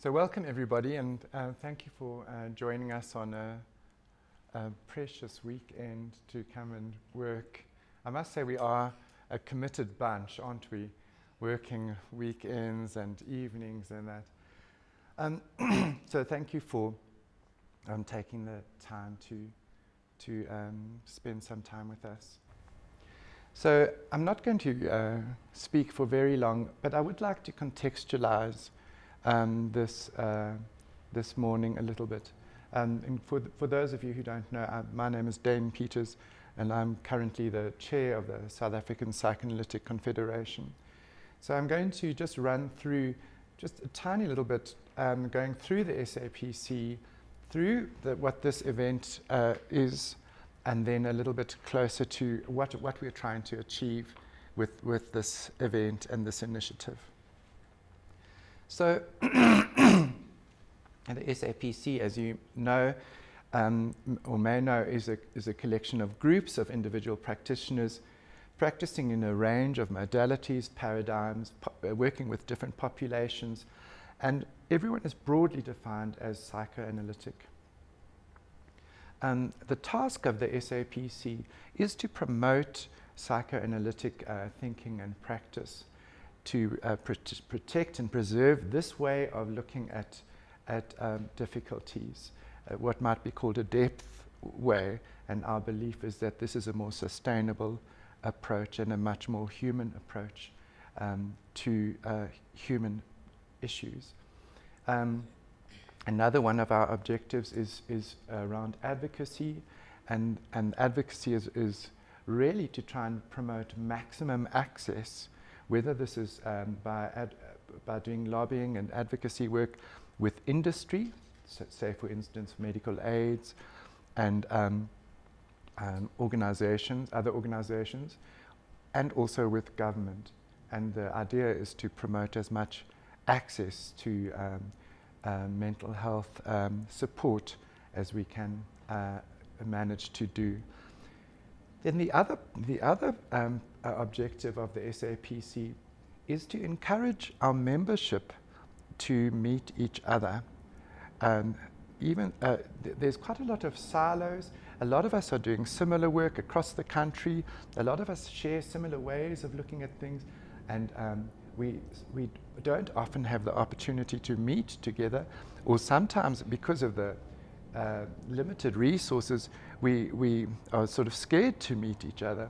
So welcome everybody, and thank you for joining us on a precious weekend to come and work. I must say we are a committed bunch, aren't we? Working weekends and evenings and that. So thank you for taking the time to spend some time with us. So I'm not going to speak for very long, but I would like to contextualize this morning a little bit. And for those of you who don't know, my name is Dane Peters, and I'm currently the chair of the South African Psychoanalytic Confederation. So I'm going to just run through just a tiny little bit, going through the SAPC, through what this event is, and then a little bit closer to what we're trying to achieve with this event and this initiative. So the SAPC, as you know, or may know, is a collection of groups of individual practitioners practicing in a range of modalities, paradigms, working with different populations, and everyone is broadly defined as psychoanalytic. The task of the SAPC is to promote psychoanalytic thinking and practice, to protect and preserve this way of looking at difficulties, what might be called a depth way, and our belief is that this is a more sustainable approach and a much more human approach to human issues. Another one of our objectives is around advocacy, and advocacy is really to try and promote maximum access, whether this is by doing lobbying and advocacy work with industry, so say for instance medical aids and organizations, other organizations, and also with government. And the idea is to promote as much access to mental health support as we can manage to do. Then the other objective of the SAPC is to encourage our membership to meet each other. There's quite a lot of silos. A lot of us are doing similar work across the country. A lot of us share similar ways of looking at things, and we don't often have the opportunity to meet together, or sometimes because of the limited resources, we are sort of scared to meet each other.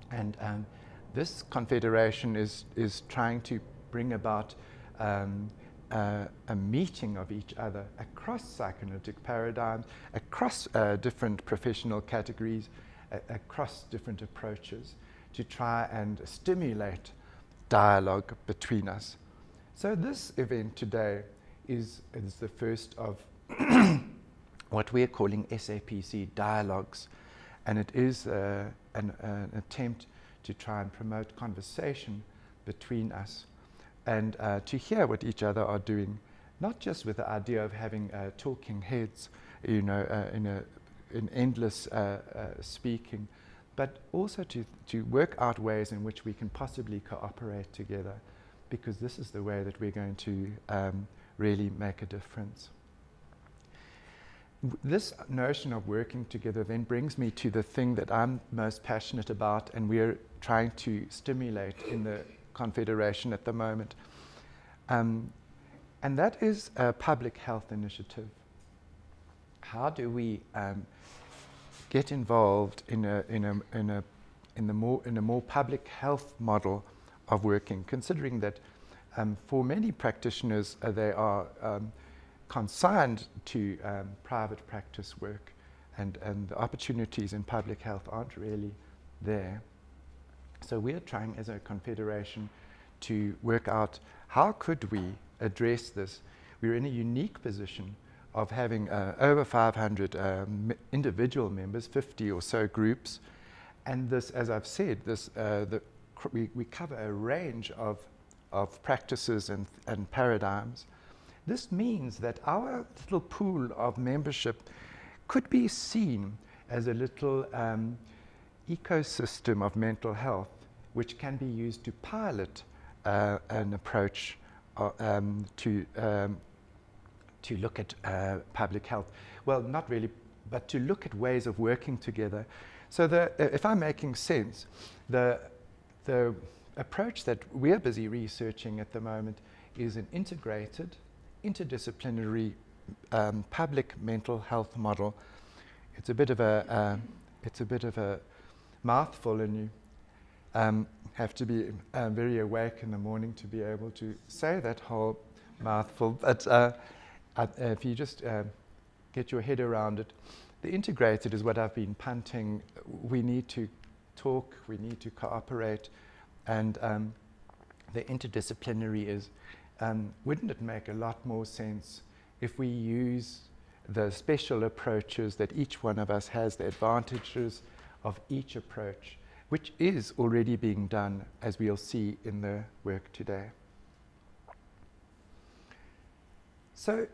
And this confederation is trying to bring about a meeting of each other across psychoanalytic paradigms, across different professional categories, across different approaches, to try and stimulate dialogue between us. So this event today is the first of what we are calling SAPC dialogues, and it is an attempt to try and promote conversation between us and to hear what each other are doing, not just with the idea of having talking heads, you know, in endless speaking, but also to work out ways in which we can possibly cooperate together, because this is the way that we're going to really make a difference. This notion of working together then brings me to the thing that I'm most passionate about, and we're trying to stimulate in the Confederation at the moment, and that is a public health initiative. How do we get involved in a more public health model of working, considering that for many practitioners they are consigned to private practice work, and the opportunities in public health aren't really there. So we're trying as a confederation to work out how could we address this. We're in a unique position of having over 500 individual members, 50 or so groups, and this, as I've said, this we cover a range of practices and paradigms. This means that our little pool of membership could be seen as a little ecosystem of mental health, which can be used to pilot an approach to to look at public health. Well, not really, but to look at ways of working together. So if I'm making sense, the approach that we're busy researching at the moment is an integrated, interdisciplinary public mental health model. It's a bit of a mouthful, and you have to be very awake in the morning to be able to say that whole mouthful. But if you just get your head around it, the integrated is what I've been punting. We need to talk, we need to cooperate, and the interdisciplinary is, wouldn't it make a lot more sense if we use the special approaches that each one of us has, the advantages of each approach, which is already being done, as we'll see in the work today. So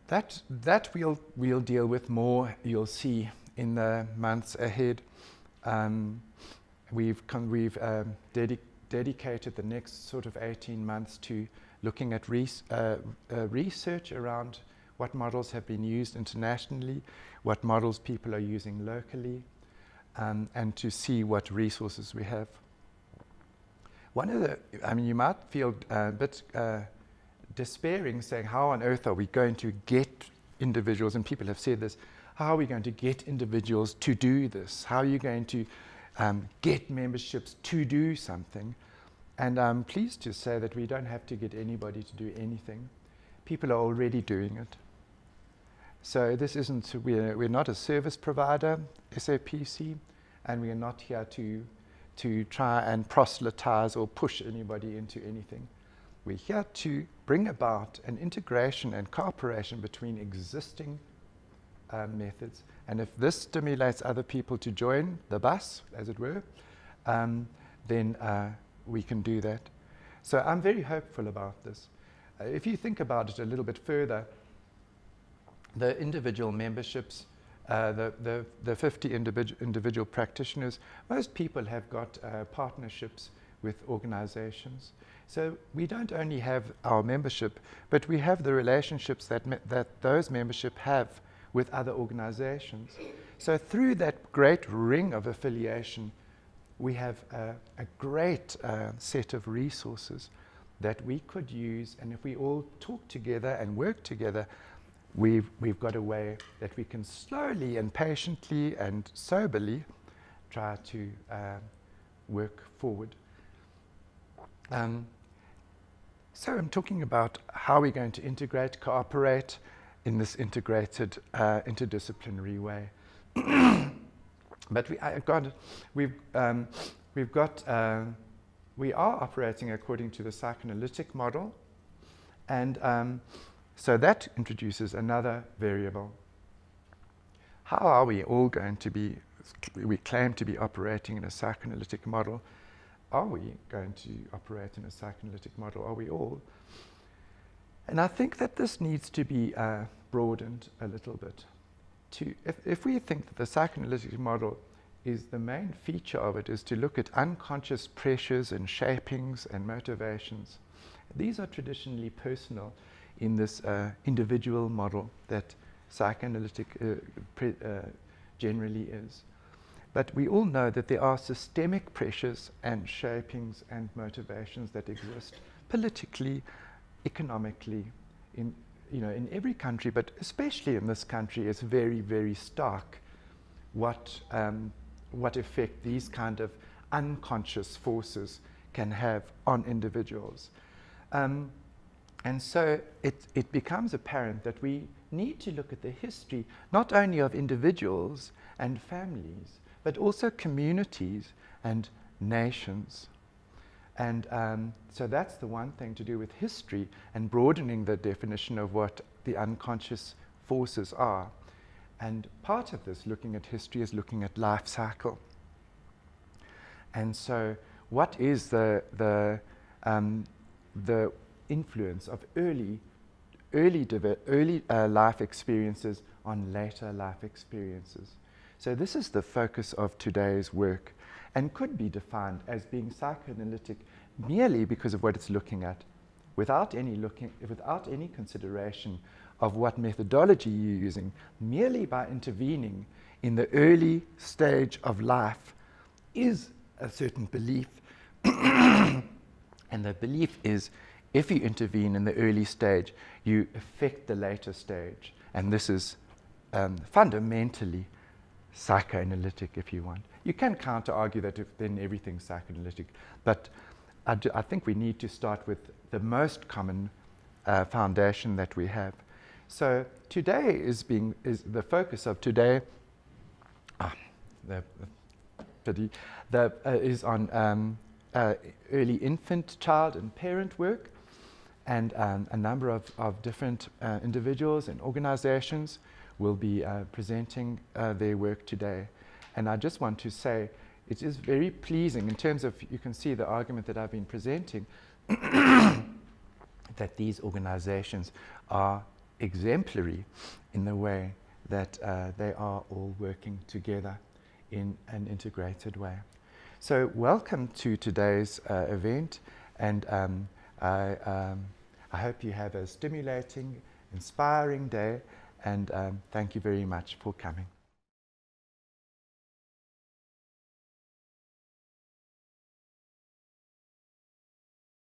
that we'll deal with more, you'll see, in the months ahead. We've dedicated the next sort of 18 months to looking at research around what models have been used internationally, what models people are using locally, and to see what resources we have. You might feel a bit despairing, saying, how on earth are we going to get individuals, and people have said this, how are we going to get individuals to do this? How are you going to get memberships to do something? And I'm pleased to say that we don't have to get anybody to do anything. People are already doing it. So this isn't, we're not a service provider, SAPC, and we are not here to try and proselytize or push anybody into anything. We're here to bring about an integration and cooperation between existing methods. And if this stimulates other people to join the bus, as it were, then we can do that. So I'm very hopeful about this. If you think about it a little bit further, the individual memberships, the 50 individual practitioners, most people have got partnerships with organizations. So we don't only have our membership, but we have the relationships that those membership have with other organizations. So through that great ring of affiliation, we have a great set of resources that we could use, and if we all talk together and work together, we've got a way that we can slowly and patiently and soberly try to work forward. So I'm talking about how we're going to integrate, cooperate in this integrated, interdisciplinary way. But we are operating according to the psychoanalytic model, and so that introduces another variable. How are we all going to be, we claim to be operating in a psychoanalytic model. Are we going to operate in a psychoanalytic model? Are we all? And I think that this needs to be broadened a little bit. If we think that the psychoanalytic model is the main feature of it is to look at unconscious pressures and shapings and motivations. These are traditionally personal in this individual model that psychoanalytic generally is. But we all know that there are systemic pressures and shapings and motivations that exist politically, economically, in every country, but especially in this country. It's very, very stark what effect these kind of unconscious forces can have on individuals. And so it becomes apparent that we need to look at the history not only of individuals and families, but also communities and nations. And so that's the one thing to do with history and broadening the definition of what the unconscious forces are. And part of this, looking at history, is looking at life cycle. And so what is the influence of early life experiences on later life experiences? So this is the focus of today's work, and could be defined as being psychoanalytic merely because of what it's looking at, without any consideration of what methodology you're using, merely by intervening in the early stage of life is a certain belief. And the belief is, if you intervene in the early stage, you affect the later stage. And this is fundamentally psychoanalytic, if you want. You can counter-argue that then everything's psychoanalytic, but I think we need to start with the most common foundation that we have. So today is the focus of today. Is on early infant, child, and parent work, and a number of different individuals and organizations will be presenting their work today. And I just want to say it is very pleasing in terms of, you can see the argument that I've been presenting, that these organizations are exemplary in the way that they are all working together in an integrated way. So welcome to today's event, and I hope you have a stimulating, inspiring day, and thank you very much for coming.